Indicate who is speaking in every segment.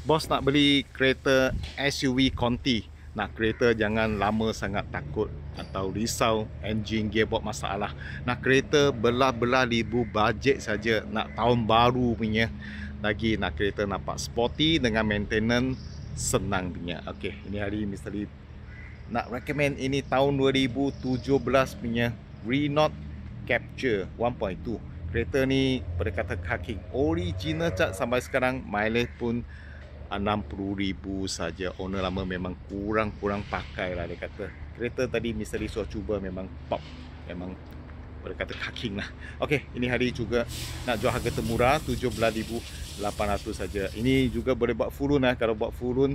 Speaker 1: Bos nak beli kereta SUV Conti. Nak kereta jangan lama sangat takut atau risau enjin gearbox masalah. Nak kereta belah-belah ribu bajet saja, nak tahun baru punya. Lagi nak kereta nampak sporty dengan maintenance senang punya. Okey, ini hari Mr. Lee nak recommend ini tahun 2017 punya Renault Capture 1.2. Kereta ni berdekatan kaki original cat sampai sekarang, mileage pun 60,000 saja. Owner lama memang kurang pakai lah dia kata. Kereta tadi Mr. Lee suruh cuba memang top, memang berkata kaking lah. Okey, ini hari juga nak jual harga termurah 17,800 saja. Ini juga boleh buat full loan lah. Kalau buat full loan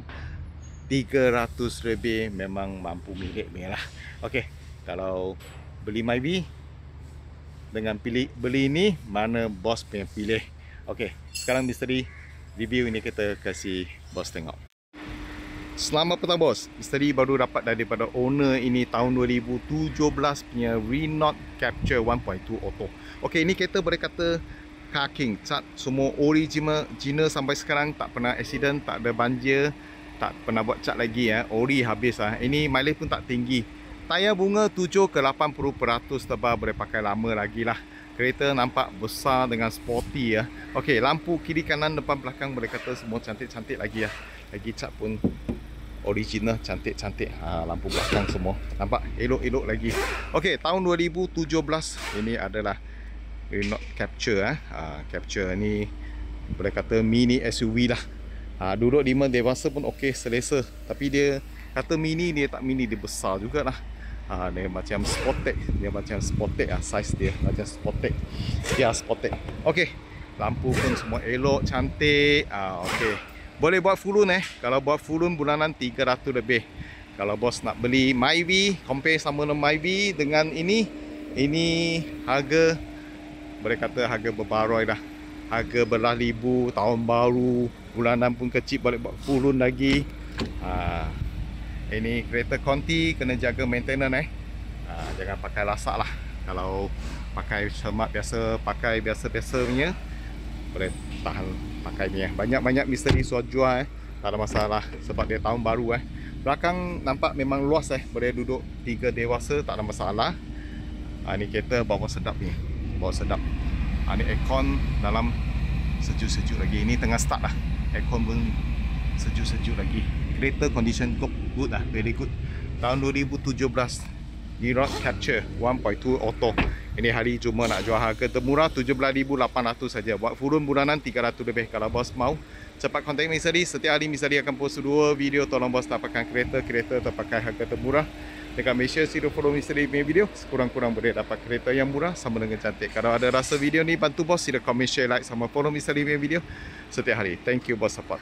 Speaker 1: 300 lebih memang mampu milik ni lah. Okey, kalau beli Myvi dengan beli ini, mana bos punya pilih. Okey, sekarang Mr. Lee review ini kita kasih bos tengok. Selamat petang bos. Mr. Lee baru dapat daripada owner ini tahun 2017 punya Renault Capture 1.2 Auto. Okey, ini kereta boleh kata car king, cat semua original sampai sekarang, tak pernah accident, tak ada banjir, tak pernah buat cat lagi ya. Ori habis lah. Ini mileage pun tak tinggi. Tayar bunga 7 ke 80% tebal, boleh pakai lama lagi lah. Kereta nampak besar dengan sporty ya. Okey, lampu kiri kanan depan belakang boleh kata semua cantik-cantik lagi ya. Lagi cat pun original cantik-cantik. Lampu belakang semua nampak elok-elok lagi. Okey, tahun 2017 ini adalah Renault Capture Capture ni boleh kata mini SUV lah. Duduk 5 dewasa pun okey, selesa. Tapi dia kata mini, dia tak mini, dia besar jugalah. Dia macam sportek, size dia macam sportek. Ya, sportek. Okey, lampu pun semua elok, cantik. Okey, boleh buat full loan Kalau buat full loan bulanan 300 lebih. Kalau bos nak beli Myvi, compare sama dengan Myvi dengan ini harga boleh kata harga berbaroi dah. Harga belah ribu, tahun baru, bulanan pun kecil, boleh buat full loan lagi. Ini kereta Conti, kena jaga maintenance jangan pakai lasak lah. Kalau pakai semat biasa, pakai biasa-biasa punya, boleh tahan pakai ni Banyak-banyak Mr. Lee suruh jual tak ada masalah sebab dia tahun baru Belakang nampak memang luas boleh duduk 3 dewasa, tak ada masalah. Ni kereta bawa sedap ni, bawa sedap. Ni aircon dalam sejuk-sejuk lagi. Ini tengah start lah, aircon pun sejuk-sejuk lagi. Kereta condition good lah, very good. Tahun 2017 Renault Capture 1.2 Auto. Ini hari cuma nak jual harga termurah 17,800 saja. Buat full loan bulanan 300 lebih. Kalau bos mau, cepat kontak Mr. Lee. Setiap hari Mr. Lee akan post 2 video tolong bos dapatkan kereta terpakai harga termurah. Dekat Malaysia, sila follow Mr. Lee punya video. Sekurang-kurang boleh dapat kereta yang murah sama dengan cantik. Kalau ada rasa video ni bantu bos, sila comment, share, like sama follow Mr. Lee punya video setiap hari. Thank you bos support.